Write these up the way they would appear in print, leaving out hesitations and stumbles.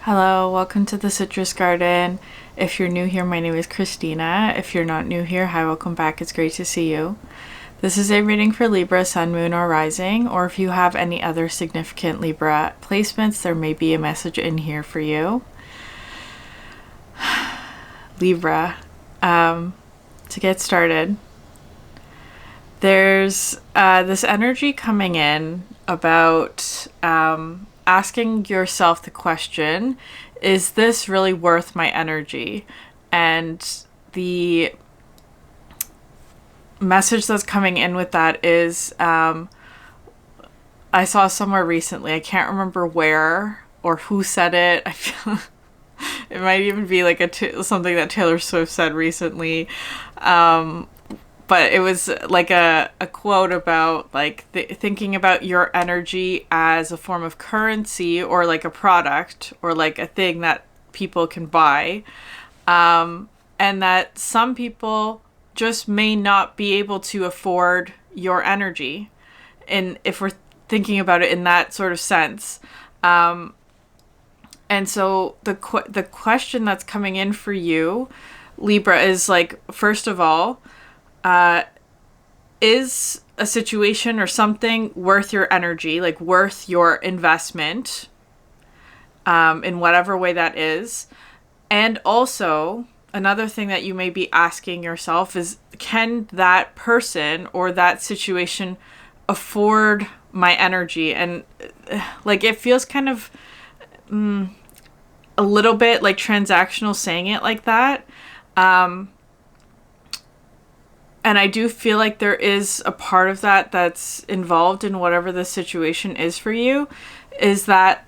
Hello, welcome to the Citrus Garden. If you're new here, my name is Christina. If you're not new here, hi, welcome back. It's great to see you. This is a reading for Libra, Sun, Moon, or Rising, or if you have any other significant Libra placements, there may be a message in here for you. Libra, to get started, there's this energy coming in about asking yourself the question, is this really worth my energy? And the message that's coming in with that is, I saw somewhere recently, I can't remember where or who said it. I feel it might even be like something that Taylor Swift said recently. But it was like a quote about like thinking about your energy as a form of currency or like a product or like a thing that people can buy. And that some people just may not be able to afford your energy. And if we're thinking about it in that sort of sense. And so the question that's coming in for you, Libra, is like, first of all, is a situation or something worth your energy, like worth your investment, in whatever way that is? And also, another thing that you may be asking yourself is, can that person or that situation afford my energy? And like, it feels kind of a little bit like transactional saying it like that. And I do feel like there is a part of that that's involved in whatever the situation is for you, is that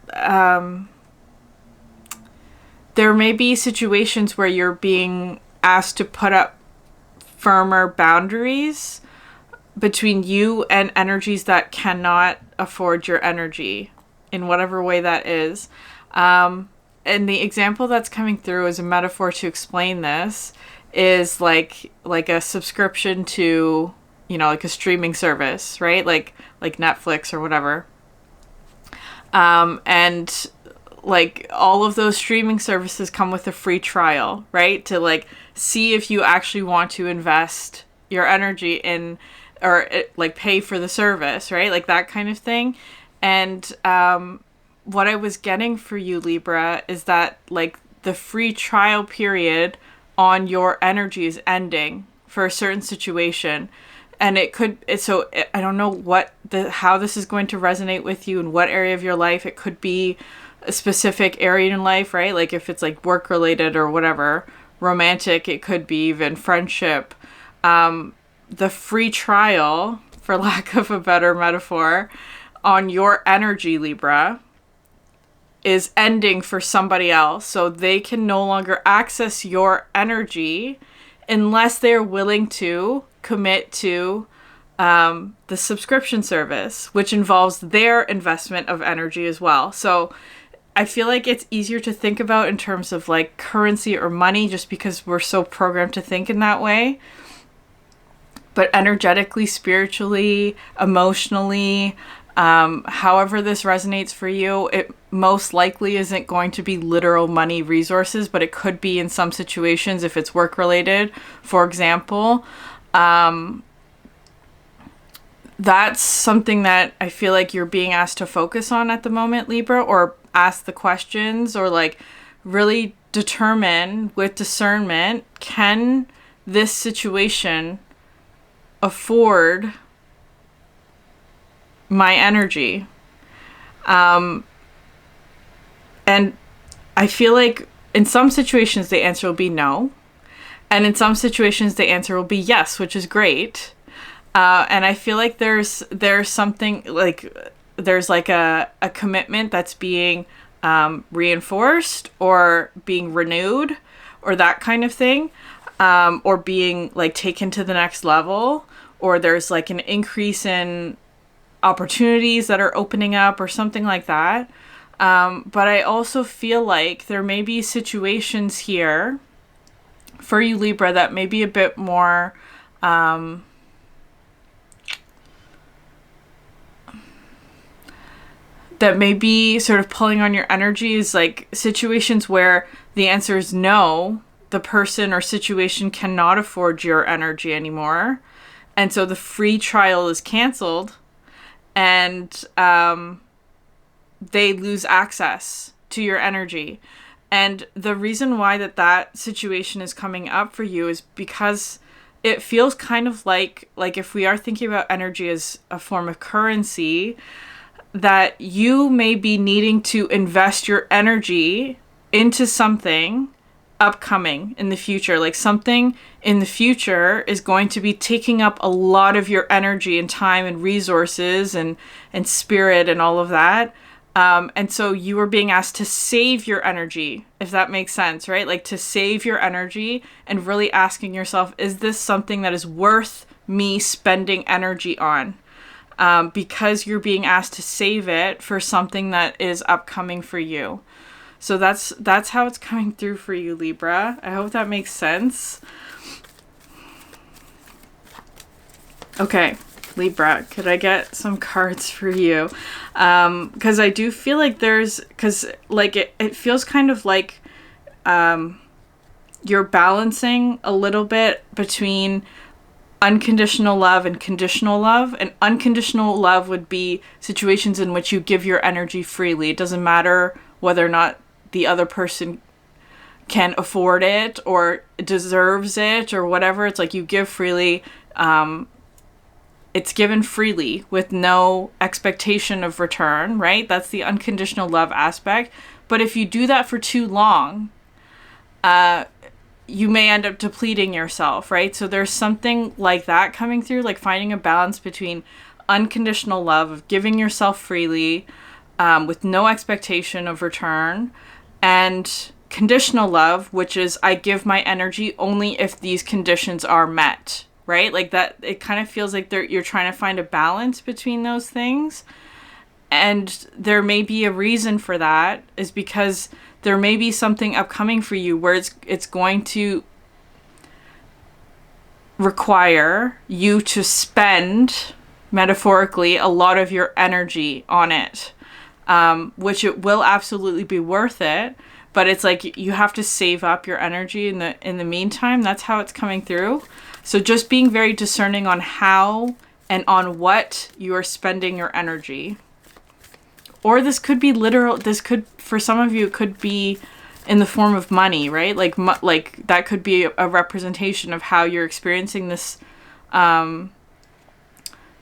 there may be situations where you're being asked to put up firmer boundaries between you and energies that cannot afford your energy in whatever way that is. And the example that's coming through as a metaphor to explain this is like a subscription to, like a streaming service, right? Like Netflix or whatever. And like all of those streaming services come with a free trial, right? To like see if you actually want to invest your energy in, or like pay for the service, right? Like that kind of thing. And what I was getting for you, Libra, is that like the free trial period on your energy is ending for a certain situation. And I don't know how this is going to resonate with you in what area of your life. It could be a specific area in life, right? Like if it's like work related or whatever, romantic, it could be even friendship. The free trial, for lack of a better metaphor, on your energy, Libra, is ending for somebody else. So they can no longer access your energy unless they're willing to commit to the subscription service, which involves their investment of energy as well. So I feel like it's easier to think about in terms of like currency or money, just because we're so programmed to think in that way. But energetically, spiritually, emotionally, however this resonates for you, it most likely isn't going to be literal money resources, but it could be in some situations if it's work related. For example, that's something that I feel like you're being asked to focus on at the moment, Libra, or ask the questions, or like really determine with discernment, can this situation afford my energy? And I feel like in some situations the answer will be no, and in some situations the answer will be yes, which is great. And I feel like there's something like there's like a commitment that's being reinforced or being renewed or that kind of thing, or being like taken to the next level, or there's like an increase in opportunities that are opening up or something like that. But I also feel like there may be situations here for you, Libra, that may be a bit more that may be sort of pulling on your energy is like situations where the answer is no, the person or situation cannot afford your energy anymore. And so the free trial is canceled, and they lose access to your energy. And the reason why that situation is coming up for you is because it feels kind of like if we are thinking about energy as a form of currency, that you may be needing to invest your energy into something upcoming in the future. Like something in the future is going to be taking up a lot of your energy and time and resources and spirit and all of that. And so you are being asked to save your energy, if that makes sense, right? Like to save your energy and really asking yourself, is this something that is worth me spending energy on? Because you're being asked to save it for something that is upcoming for you. So that's how it's coming through for you, Libra. I hope that makes sense. Okay, Libra, could I get some cards for you? Because I do feel like it feels kind of like you're balancing a little bit between unconditional love and conditional love. And unconditional love would be situations in which you give your energy freely. It doesn't matter whether or not the other person can afford it or deserves it or whatever. It's like you give freely. It's given freely with no expectation of return, right? That's the unconditional love aspect. But if you do that for too long, you may end up depleting yourself, right? So there's something like that coming through, like finding a balance between unconditional love of giving yourself freely with no expectation of return, and conditional love, which is I give my energy only if these conditions are met, right? Like that, it kind of feels like you're trying to find a balance between those things. And there may be a reason for that, is because there may be something upcoming for you where it's going to require you to spend, metaphorically, a lot of your energy on it, which it will absolutely be worth it. But it's like you have to save up your energy in the meantime. That's how it's coming through. So just being very discerning on how and on what you are spending your energy. Or this could be literal. This could, for some of you, it could be in the form of money, right? Like that could be a representation of how you're experiencing this.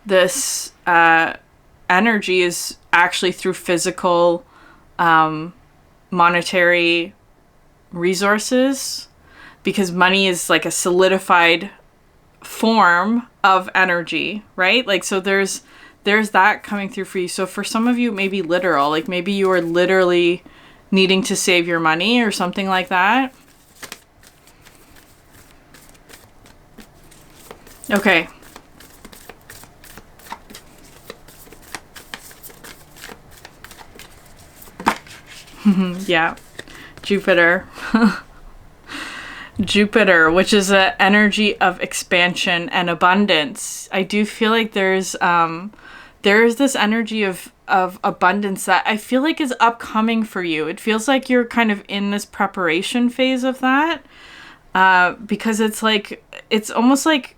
This energy is actually through physical, monetary resources, because money is like a solidified form of energy, right? Like, so there's that coming through for you. So for some of you, it may be literal, like maybe you are literally needing to save your money or something like that. Okay. Yeah. Jupiter. Jupiter, which is an energy of expansion and abundance. I do feel like there's this energy of abundance that I feel like is upcoming for you. It feels like you're kind of in this preparation phase of that, because it's almost like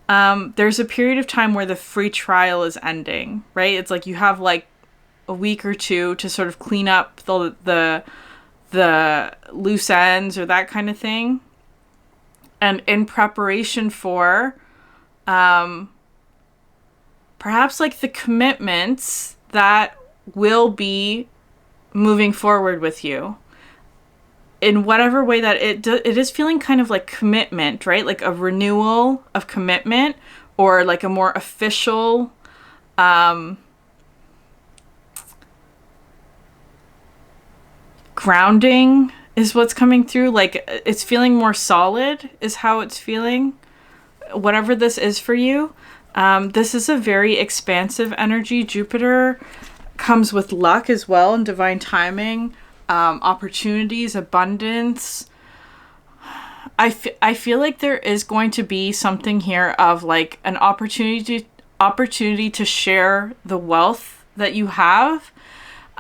there's a period of time where the free trial is ending, right? It's like you have like a week or two to sort of clean up the loose ends or that kind of thing. And in preparation for perhaps like the commitments that will be moving forward with you in whatever way that it is feeling kind of like commitment, right? Like a renewal of commitment, or like a more official grounding is what's coming through. Like it's feeling more solid is how it's feeling, whatever this is for you. This is a very expansive energy. Jupiter comes with luck as well, and divine timing, opportunities, abundance. I feel like there is going to be something here of like an opportunity to share the wealth that you have,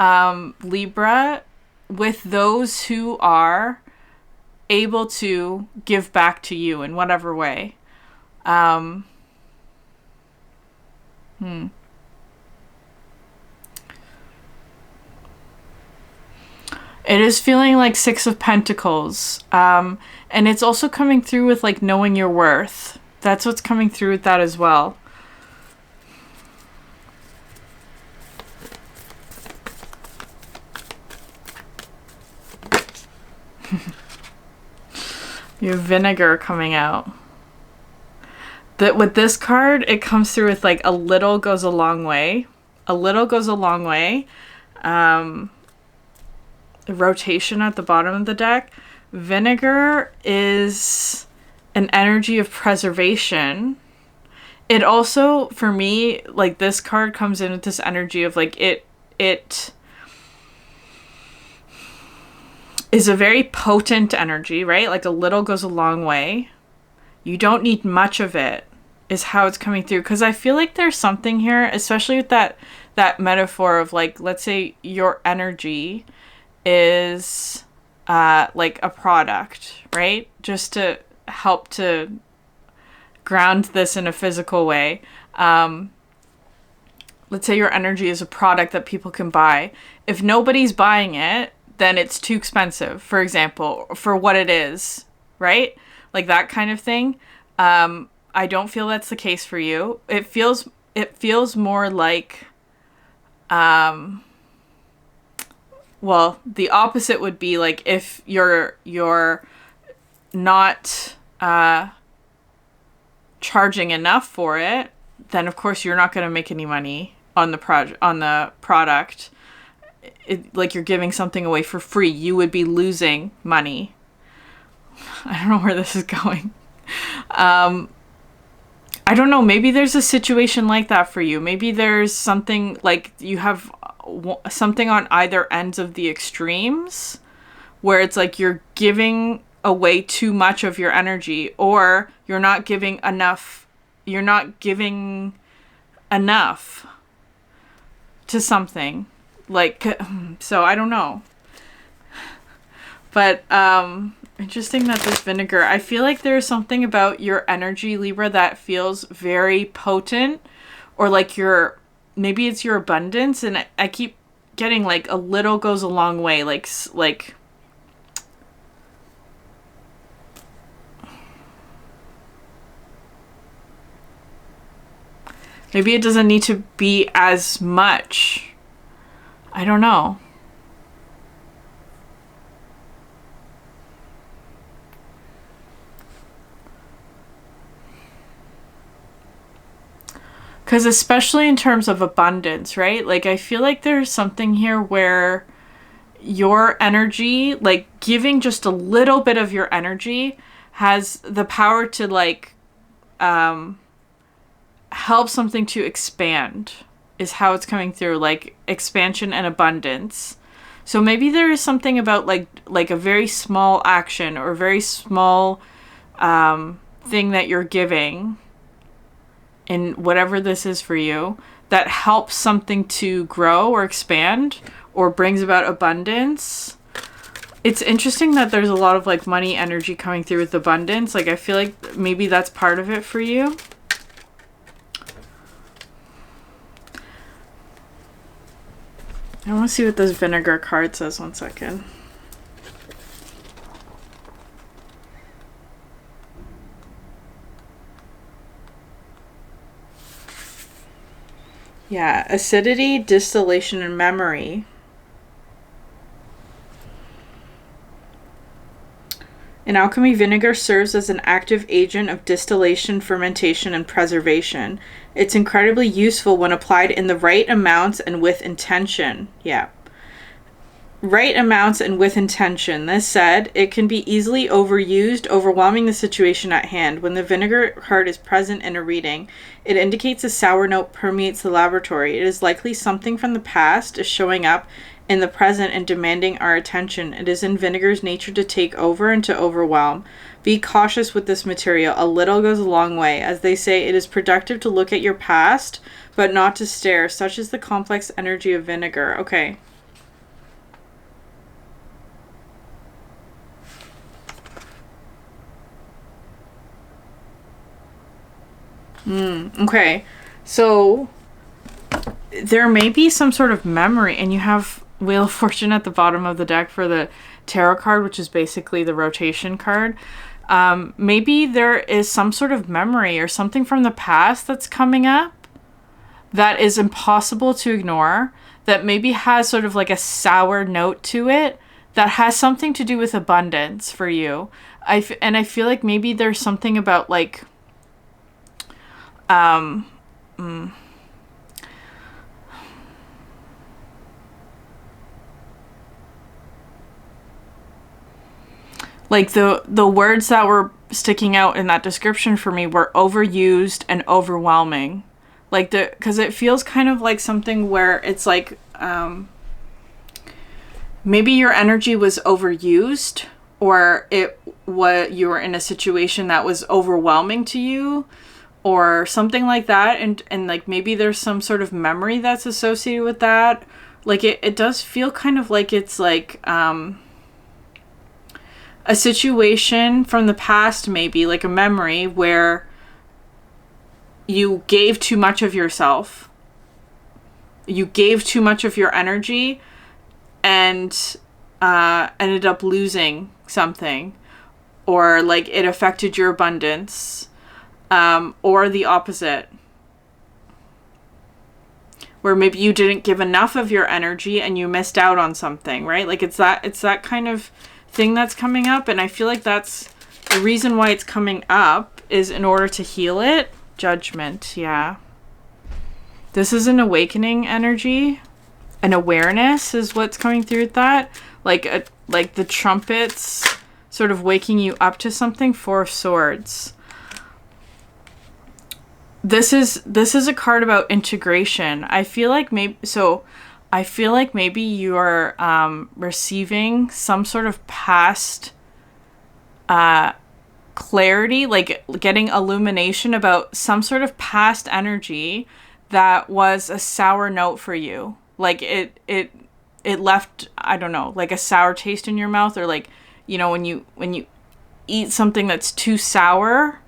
Libra, with those who are able to give back to you in whatever way. It is feeling like Six of Pentacles. And it's also coming through with like knowing your worth. That's what's coming through with that as well. You have vinegar coming out. With this card, it comes through with like a little goes a long way. A little goes a long way. The rotation at the bottom of the deck. Vinegar is an energy of preservation. It also, for me, like this card comes in with this energy of like it is a very potent energy, right? Like a little goes a long way. You don't need much of it, is how it's coming through. Because I feel like there's something here, especially with that metaphor of like, let's say your energy is like a product, right? Just to help to ground this in a physical way. Let's say your energy is a product that people can buy. If nobody's buying it, then it's too expensive, for example, for what it is, right? Like that kind of thing. I don't feel that's the case for you. It feels more like, well, the opposite would be like if you're not charging enough for it, then of course you're not going to make any money on the product. Like you're giving something away for free, you would be losing money. I don't know where this is going. I don't know. Maybe there's a situation like that for you. Maybe there's something like you have something on either ends of the extremes where it's like you're giving away too much of your energy, or you're not giving enough. You're not giving enough to something. Like, so I don't know. But, interesting that this vinegar, I feel like there's something about your energy, Libra, that feels very potent, or like maybe it's your abundance. And I keep getting like a little goes a long way. Like, maybe it doesn't need to be as much. I don't know. Because especially in terms of abundance, right? Like I feel like there's something here where your energy, like giving just a little bit of your energy has the power to like help something to expand, is how it's coming through, like expansion and abundance. So maybe there is something about like a very small action or a very small thing that you're giving in whatever this is for you that helps something to grow or expand or brings about abundance. It's interesting that there's a lot of like money energy coming through with abundance. Like I feel like maybe that's part of it for you. I want to see what this vinegar card says. 1 second. Yeah, acidity, distillation, and memory. In alchemy, vinegar serves as an active agent of distillation, fermentation, and preservation. It's incredibly useful when applied in the right amounts and with intention. Yeah. Right amounts and with intention. This said, it can be easily overused, overwhelming the situation at hand. When the vinegar card is present in a reading, it indicates a sour note permeates the laboratory. It is likely something from the past is showing up in the present and demanding our attention. It is in vinegar's nature to take over and to overwhelm. Be cautious with this material. A little goes a long way. As they say, it is productive to look at your past, but not to stare. Such is the complex energy of vinegar. Okay. Okay. So there may be some sort of memory, and you have Wheel of Fortune at the bottom of the deck for the tarot card, which is basically the rotation card. Maybe there is some sort of memory or something from the past that's coming up that is impossible to ignore, that maybe has sort of like a sour note to it, that has something to do with abundance for you. And I feel like maybe there's something about like like the words that were sticking out in that description for me were overused and overwhelming. Like because it feels kind of like something where it's like maybe your energy was overused, or you were in a situation that was overwhelming to you, or something like that, and like maybe there's some sort of memory that's associated with that. Like it does feel kind of like it's like a situation from the past, maybe like a memory where you gave too much of yourself, you gave too much of your energy, and ended up losing something, or like it affected your abundance, or the opposite, where maybe you didn't give enough of your energy and you missed out on something, right? Like it's that kind of thing that's coming up, and I feel like that's the reason why it's coming up is in order to heal it. Judgment, yeah. This is an awakening energy. An awareness is what's coming through with that. Like the trumpets sort of waking you up to something. Four of Swords. This is a card about integration. I feel like maybe you're receiving some sort of past clarity, like getting illumination about some sort of past energy that was a sour note for you. Like it left, I don't know, like a sour taste in your mouth, or like, you know, when you eat something that's too sour,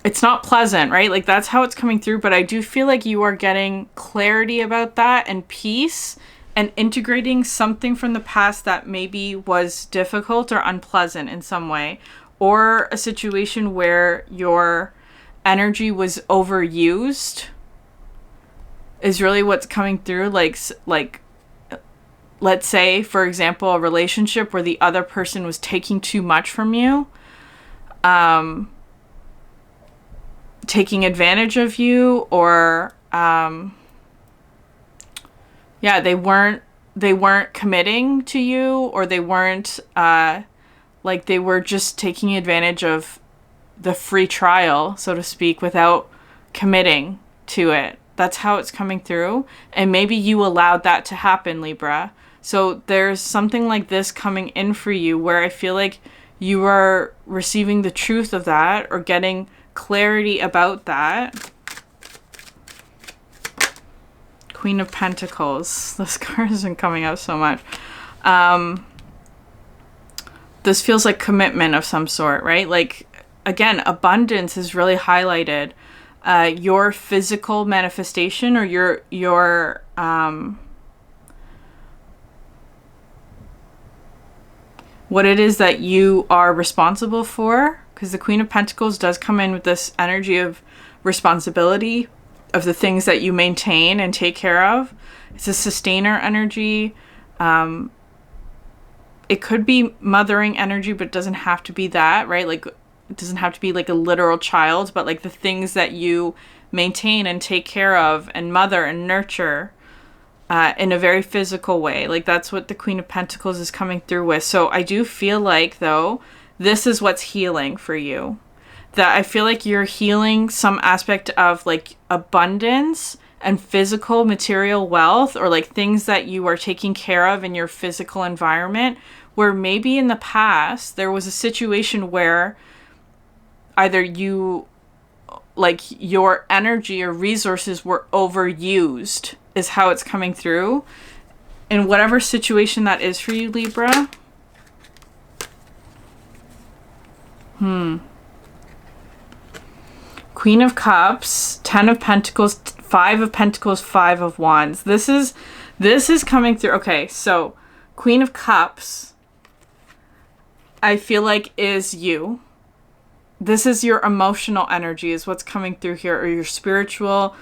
it's not pleasant, right? Like that's how it's coming through. But I do feel like you are getting clarity about that and peace, and integrating something from the past that maybe was difficult or unpleasant in some way, or a situation where your energy was overused is really what's coming through. Like let's say, for example, a relationship where the other person was taking too much from you, taking advantage of you, or they weren't committing to you, or they weren't like they were just taking advantage of the free trial, so to speak, without committing to it. That's how it's coming through. And maybe you allowed that to happen, Libra. So there's something like this coming in for you where I feel like you are receiving the truth of that, or getting clarity about that. Queen of Pentacles. This card isn't coming out so much. This feels like commitment of some sort, right? Like, again, abundance is really highlighted. Your physical manifestation, or your what it is that you are responsible for, because the Queen of Pentacles does come in with this energy of responsibility, of the things that you maintain and take care of. It's a sustainer energy. It could be mothering energy, but it doesn't have to be that, right? Like, it doesn't have to be like a literal child, but like the things that you maintain and take care of and mother and nurture in a very physical way. Like, that's what the Queen of Pentacles is coming through with. So I do feel like, though, this is what's healing for you. That I feel like you're healing some aspect of like abundance and physical material wealth, or like things that you are taking care of in your physical environment, where maybe in the past there was a situation where either you, like, your energy or resources were overused, is how it's coming through. In whatever situation that is for you, Libra. Queen Queen of Cups, 10 of Pentacles, 5 of Pentacles, 5 of Wands. This is coming through. Okay, so Queen of Cups, I feel like is you. This is your emotional energy is what's coming through here, or your spiritual,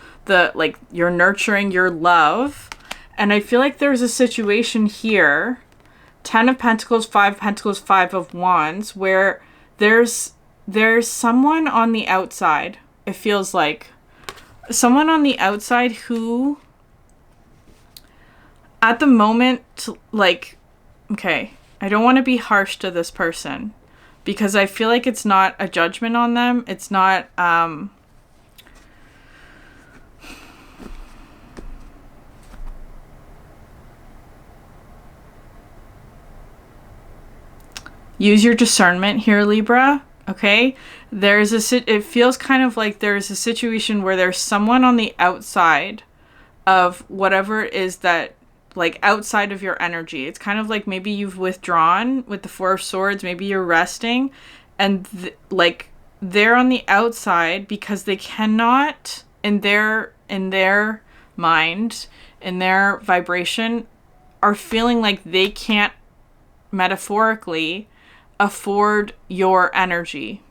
you're nurturing your love. And I feel like there's a situation here, 10 of Pentacles, 5 of Pentacles, 5 of Wands, where there's someone on the outside. It feels like someone on the outside who at the moment, like, okay, I don't want to be harsh to this person because I feel like it's not a judgment on them. It's not, use your discernment here, Libra. Okay, it feels kind of like there's a situation where there's someone on the outside of whatever it is that, like, outside of your energy. It's kind of like maybe you've withdrawn with the 4 of Swords, maybe you're resting, and they're on the outside because they cannot, in their mind, in their vibration, are feeling like they can't metaphorically afford your energy.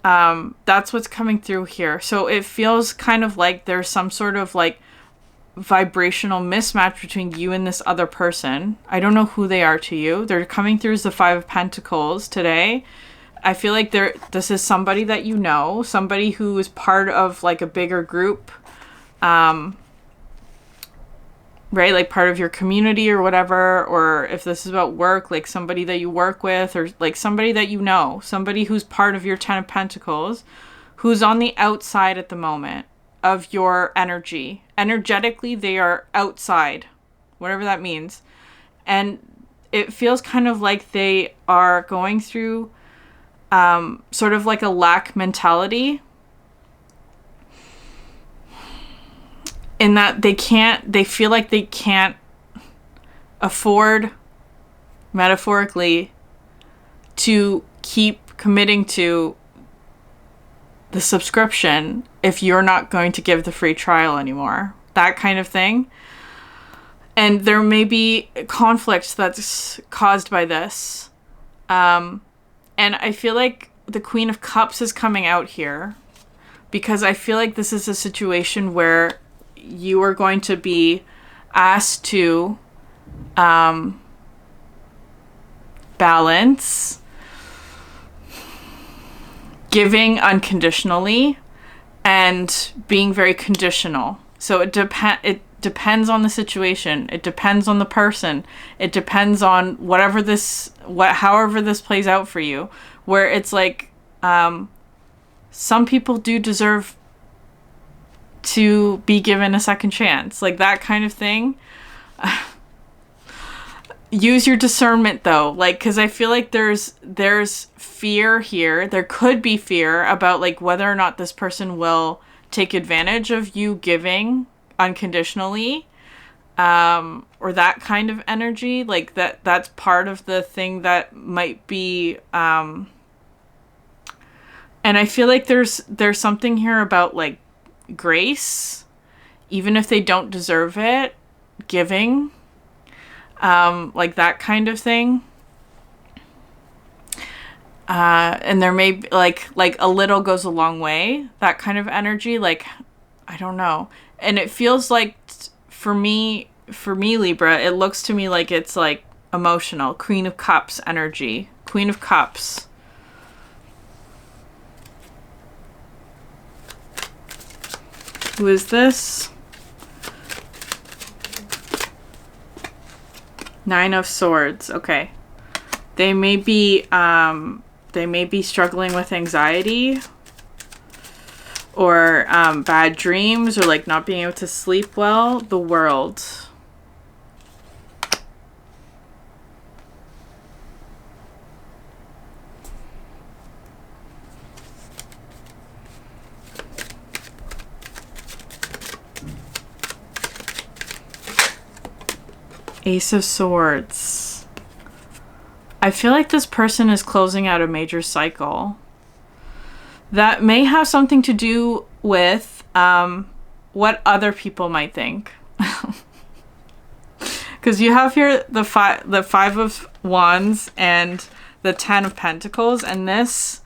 That's what's coming through here. So it feels kind of like there's some sort of like vibrational mismatch between you and this other person. I don't know who they are to you. They're coming through as the 5 of Pentacles today. I feel like this is somebody that you know, somebody who is part of like a bigger group, right? Like part of your community or whatever, or if this is about work, like somebody that you work with, or like somebody that you know, somebody who's part of your 10 of Pentacles, who's on the outside at the moment of your energy. Energetically, they are outside, whatever that means. And it feels kind of like they are going through sort of like a lack mentality, in that they feel like they can't afford, metaphorically, to keep committing to the subscription if you're not going to give the free trial anymore. That kind of thing. And there may be conflict that's caused by this. And I feel like the Queen of Cups is coming out here because I feel like this is a situation where you are going to be asked to balance giving unconditionally and being very conditional. So it depends on the situation. It depends on the person. It depends on however this plays out for you, where it's like some people do deserve to be given a second chance, like that kind of thing. Use your discernment though, like, because I feel like there's fear here. There could be fear about like whether or not this person will take advantage of you giving unconditionally, or that kind of energy, like that's part of the thing that might be and I feel like there's something here about like grace, even if they don't deserve it, giving, like that kind of thing. And there may be like a little goes a long way, that kind of energy, like, I don't know. And it feels like for me, Libra, it looks to me like it's like emotional. Queen of Cups energy. Queen of Cups. Who is this? 9 of Swords. Okay. They may be struggling with anxiety or bad dreams, or like not being able to sleep well. The World. Ace of Swords. I feel like this person is closing out a major cycle. That may have something to do with what other people might think. Because you have here the Five of Wands and the Ten of Pentacles, and this,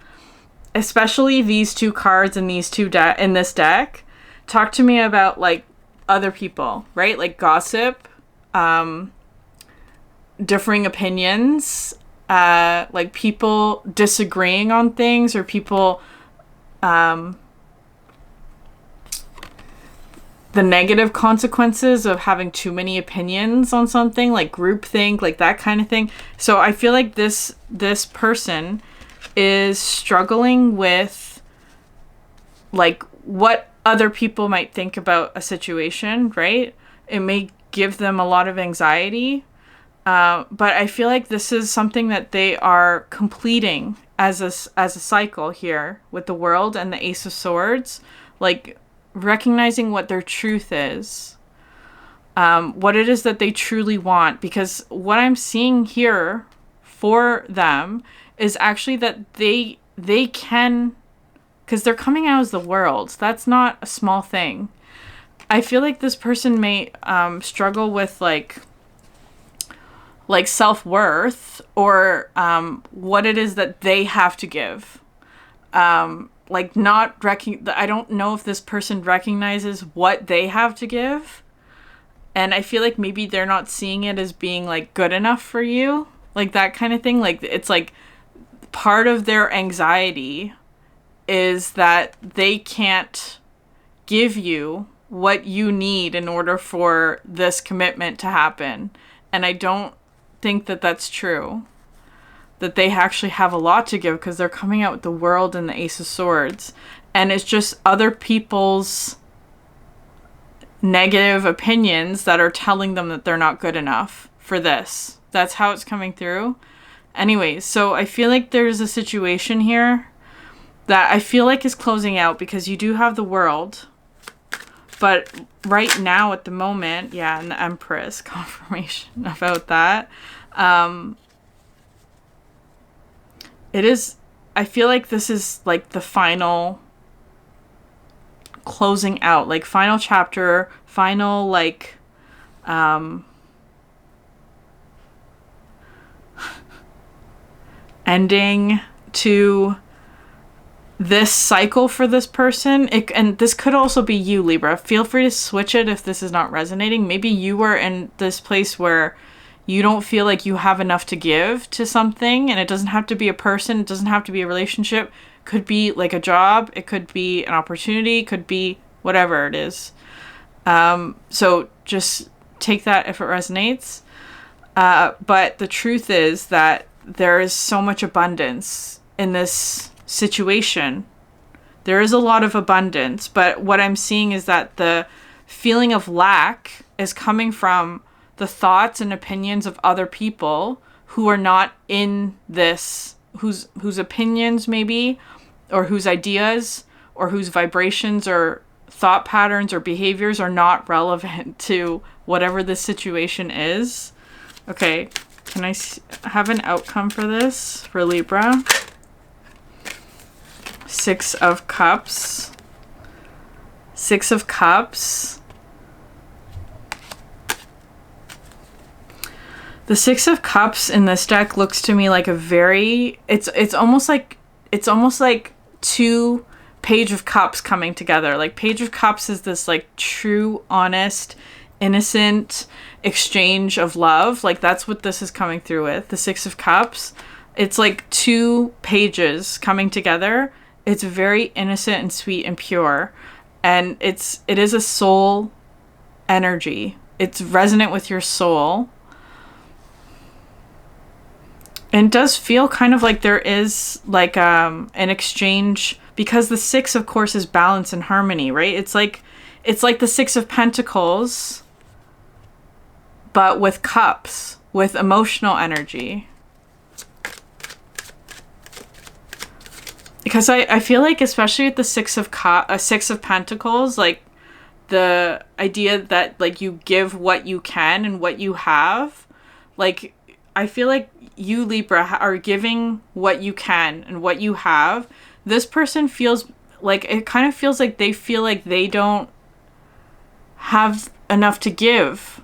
especially these two cards in these in this deck, talk to me about like other people, right? Like gossip, differing opinions, like people disagreeing on things, or people the negative consequences of having too many opinions on something, like groupthink, like that kind of thing. So I feel like this person is struggling with like what other people might think about a situation, right? It may give them a lot of anxiety, but I feel like this is something that they are completing as a cycle here with the World and the Ace of Swords, like recognizing what their truth is, what it is that they truly want. Because what I'm seeing here for them is actually that they can, because they're coming out as the World. That's not a small thing. I feel like this person may struggle with like self-worth, or what it is that they have to give. Like not I don't know if this person recognizes what they have to give. And I feel like maybe they're not seeing it as being like good enough for you. Like that kind of thing. Like it's like part of their anxiety is that they can't give you what you need in order for this commitment to happen. And I don't think that that's true. That they actually have a lot to give, because they're coming out with the World and the Ace of Swords. And it's just other people's negative opinions that are telling them that they're not good enough for this. That's how it's coming through. Anyways, so I feel like there's a situation here that I feel like is closing out, because you do have the World. But right now, at the moment, yeah, and the Empress, confirmation about that. It is, I feel like this is like the final closing out, like final chapter, final like ending to this cycle for this person. And this could also be you, Libra. Feel free to switch it if this is not resonating. Maybe you are in this place where you don't feel like you have enough to give to something, and it doesn't have to be a person, it doesn't have to be a relationship. It could be like a job, it could be an opportunity, it could be whatever it is. So just take that if it resonates. But the truth is that there is so much abundance in this situation. There is a lot of abundance, but what I'm seeing is that the feeling of lack is coming from the thoughts and opinions of other people who are not in this, whose opinions maybe, or whose ideas, or whose vibrations or thought patterns or behaviors are not relevant to whatever this situation is. Okay, can I have an outcome for this, for Libra? Six of Cups. Six of Cups. The Six of Cups in this deck looks to me like a very, it's almost like two Page of Cups coming together. Like Page of Cups is this like true, honest, innocent exchange of love. Like that's what this is coming through with. The Six of Cups. It's like two pages coming together. It's very innocent and sweet and pure. And it is a soul energy. It's resonant with your soul. And it does feel kind of like there is like an exchange, because the Six, of course, is balance and harmony, right? It's like the Six of Pentacles, but with cups, with emotional energy. Because I feel like, especially with the Six of Pentacles, like the idea that like you give what you can and what you have, like I feel like you, Libra, are giving what you can and what you have this person feels like, it kind of feels like they feel like they don't have enough to give,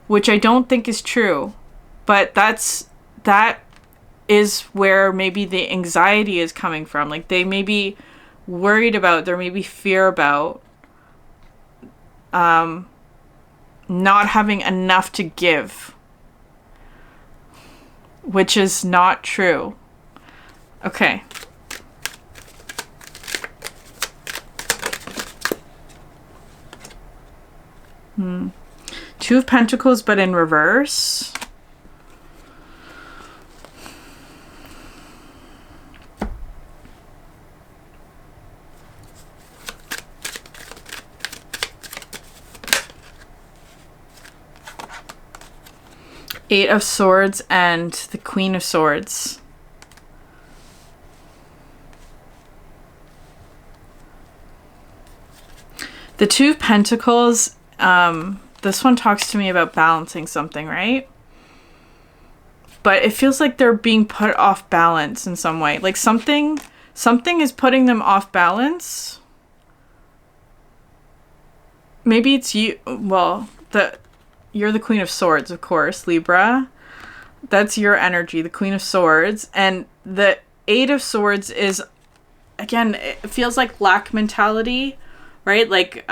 which I don't think is true. But that is where maybe the anxiety is coming from. Like, they may be worried about, there may be fear about not having enough to give, which is not true. Okay. Two of Pentacles, but in reverse. Eight of Swords and the Queen of Swords. The Two of Pentacles, this one talks to me about balancing something, right? But it feels like they're being put off balance in some way. Like something is putting them off balance. Maybe it's you. Well, you're the Queen of Swords, of course, Libra. That's your energy, the Queen of Swords. And the Eight of Swords is, again, it feels like lack mentality, right? Like,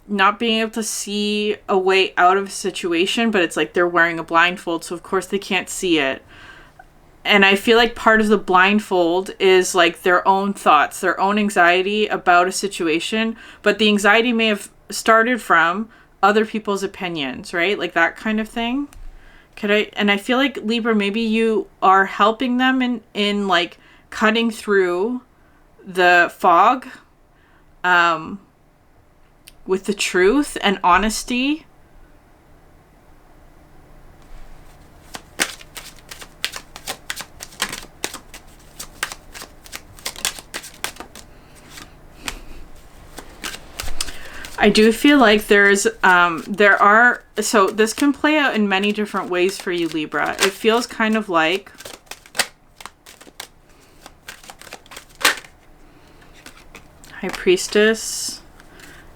not being able to see a way out of a situation, but it's like they're wearing a blindfold, so of course they can't see it. And I feel like part of the blindfold is like their own thoughts, their own anxiety about a situation, but the anxiety may have started from other people's opinions, right? Like that kind of thing. And I feel like, Libra, maybe you are helping them in like cutting through the fog, with the truth and honesty. I do feel like so this can play out in many different ways for you, Libra. It feels kind of like High Priestess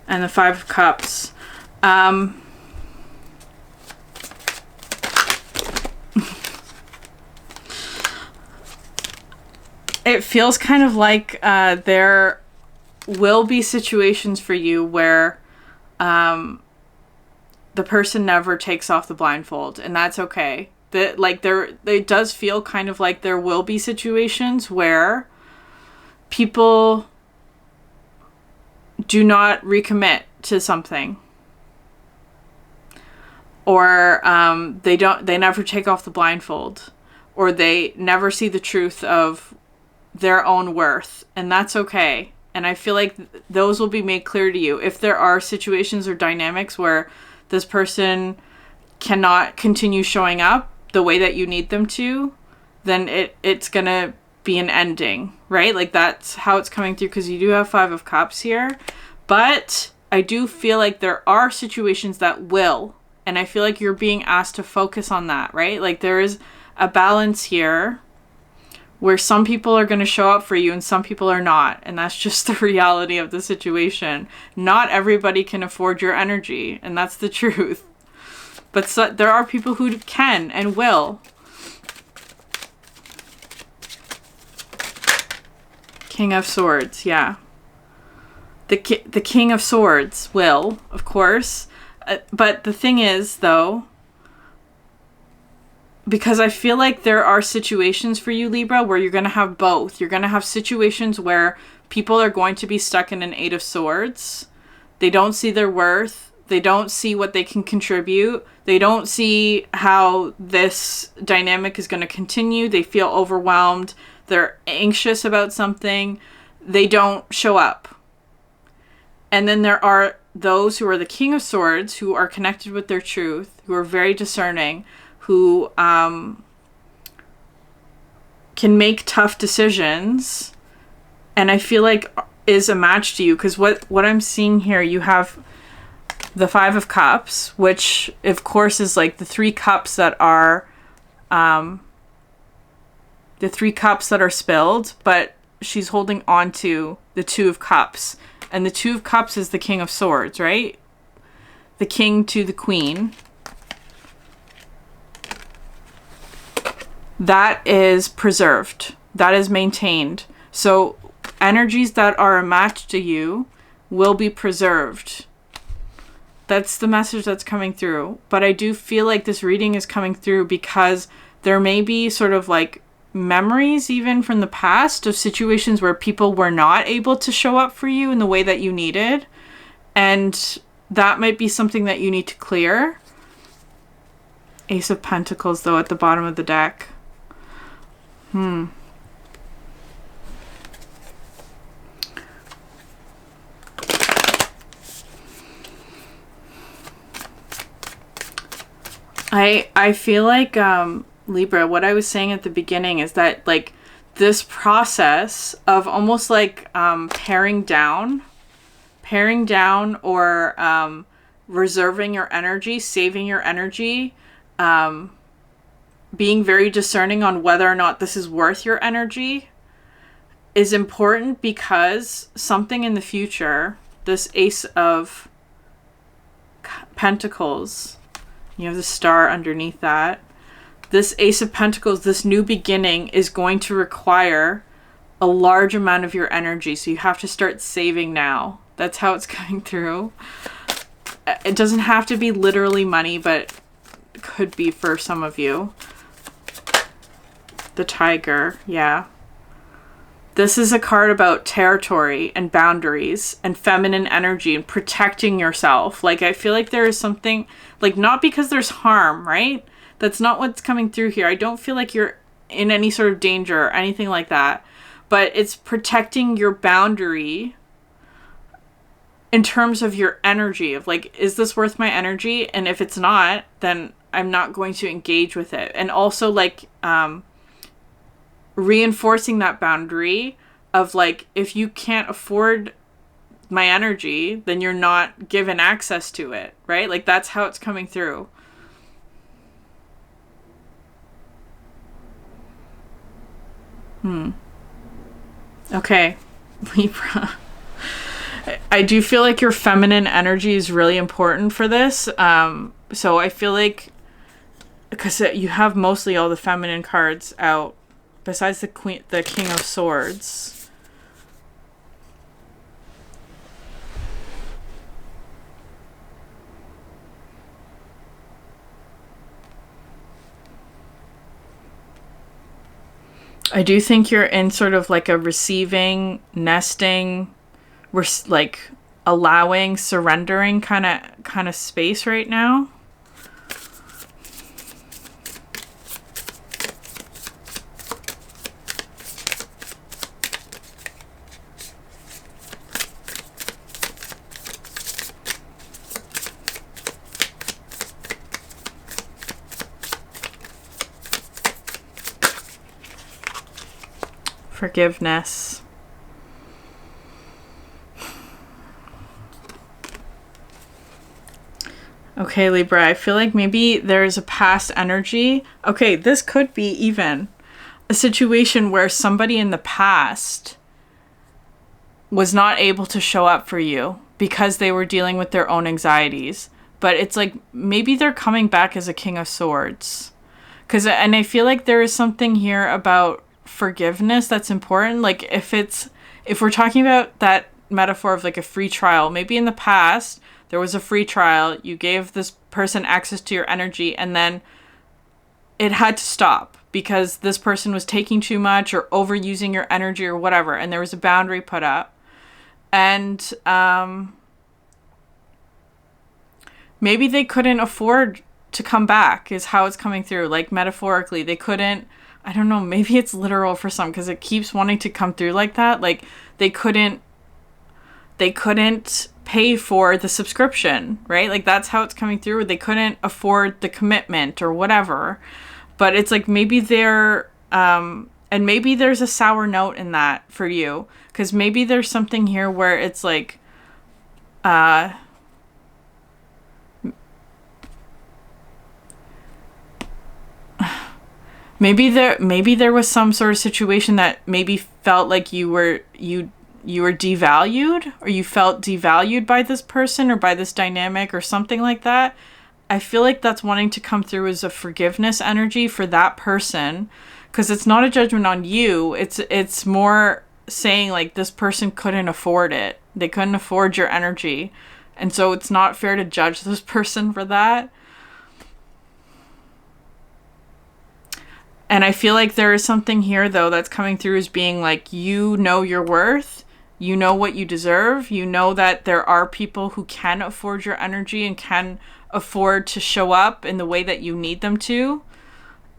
and the Five of Cups. It feels kind of like there will be situations for you where the person never takes off the blindfold, and that's okay. It does feel kind of like there will be situations where people do not recommit to something, or they never take off the blindfold, or they never see the truth of their own worth, and that's okay. And I feel like those will be made clear to you. If there are situations or dynamics where this person cannot continue showing up the way that you need them to, then it's gonna be an ending, right? Like that's how it's coming through, because you do have Five of Cups here. But I do feel like there are situations that will, and I feel like you're being asked to focus on that, right? Like there is a balance here where some people are going to show up for you and some people are not. And that's just the reality of the situation. Not everybody can afford your energy, and that's the truth. But there are people who can and will. King of Swords, yeah. The King of Swords will, of course. But the thing is, though, because I feel like there are situations for you, Libra, where you're going to have both. You're going to have situations where people are going to be stuck in an Eight of Swords. They don't see their worth. They don't see what they can contribute. They don't see how this dynamic is going to continue. They feel overwhelmed. They're anxious about something. They don't show up. And then there are those who are the King of Swords, who are connected with their truth, who are very discerning, who can make tough decisions, and I feel like is a match to you, because what I'm seeing here, you have the Five of Cups, which of course is like the three cups that are spilled, but she's holding on to the Two of Cups. And the Two of Cups is the King of Swords, right? The King to the Queen. That is preserved. That is maintained. So energies that are a match to you will be preserved. That's the message that's coming through. But I do feel like this reading is coming through because there may be sort of like memories even from the past of situations where people were not able to show up for you in the way that you needed. And that might be something that you need to clear. Ace of Pentacles, though, at the bottom of the deck. I feel like Libra, what I was saying at the beginning is that like this process of almost like paring down or reserving your energy, saving your energy, being very discerning on whether or not this is worth your energy is important, because something in the future, this Ace of Pentacles, you have the star underneath that. This Ace of Pentacles, this new beginning is going to require a large amount of your energy. So you have to start saving now. That's how it's coming through. It doesn't have to be literally money, but it could be for some of you. The Tiger, yeah. This is a card about territory and boundaries and feminine energy and protecting yourself. Like, I feel like there is something, like, not because there's harm, right? That's not what's coming through here. I don't feel like you're in any sort of danger or anything like that. But it's protecting your boundary in terms of your energy. Of like, is this worth my energy? And if it's not, then I'm not going to engage with it. And also like reinforcing that boundary of like, if you can't afford my energy, then you're not given access to it, right? Like that's how it's coming through. Okay, Libra. I do feel like your feminine energy is really important for this. So I feel like, because you have mostly all the feminine cards out, besides the King of Swords. I do think you're in sort of like a receiving, nesting, like allowing, surrendering kind of space right now. Forgiveness. Okay, Libra, I feel like maybe there's a past energy. Okay, this could be even a situation where somebody in the past was not able to show up for you because they were dealing with their own anxieties. But it's like maybe they're coming back as a King of Swords. And I feel like there is something here about forgiveness that's important. Like if we're talking about that metaphor of like a free trial, maybe in the past there was a free trial, you gave this person access to your energy, and then it had to stop because this person was taking too much or overusing your energy or whatever, and there was a boundary put up. And maybe they couldn't afford to come back, is how it's coming through. Like metaphorically, they couldn't, I don't know, maybe it's literal for some because it keeps wanting to come through like that. Like they couldn't pay for the subscription, right? Like that's how it's coming through. They couldn't afford the commitment or whatever. But it's like maybe they're, and maybe there's a sour note in that for you. Because maybe there's something here where it's like, maybe there was some sort of situation that maybe felt like you were devalued, or you felt devalued by this person or by this dynamic or something like that. I feel like that's wanting to come through as a forgiveness energy for that person, because it's not a judgment on you. It's more saying like this person couldn't afford it. They couldn't afford your energy. And so it's not fair to judge this person for that. And I feel like there is something here, though, that's coming through as being like, you know your worth. You know what you deserve. You know that there are people who can afford your energy and can afford to show up in the way that you need them to.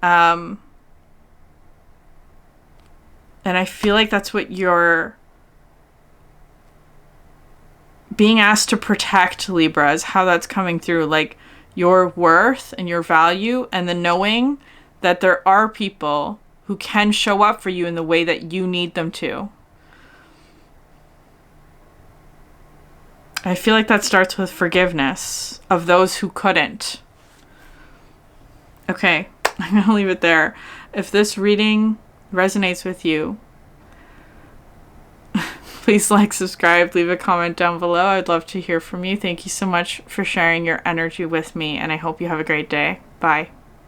And I feel like that's what you're being asked to protect, Libra, is how that's coming through. Like your worth and your value, and the knowing that there are people who can show up for you in the way that you need them to. I feel like that starts with forgiveness of those who couldn't. Okay, I'm going to leave it there. If this reading resonates with you, please like, subscribe, leave a comment down below. I'd love to hear from you. Thank you so much for sharing your energy with me, and I hope you have a great day. Bye.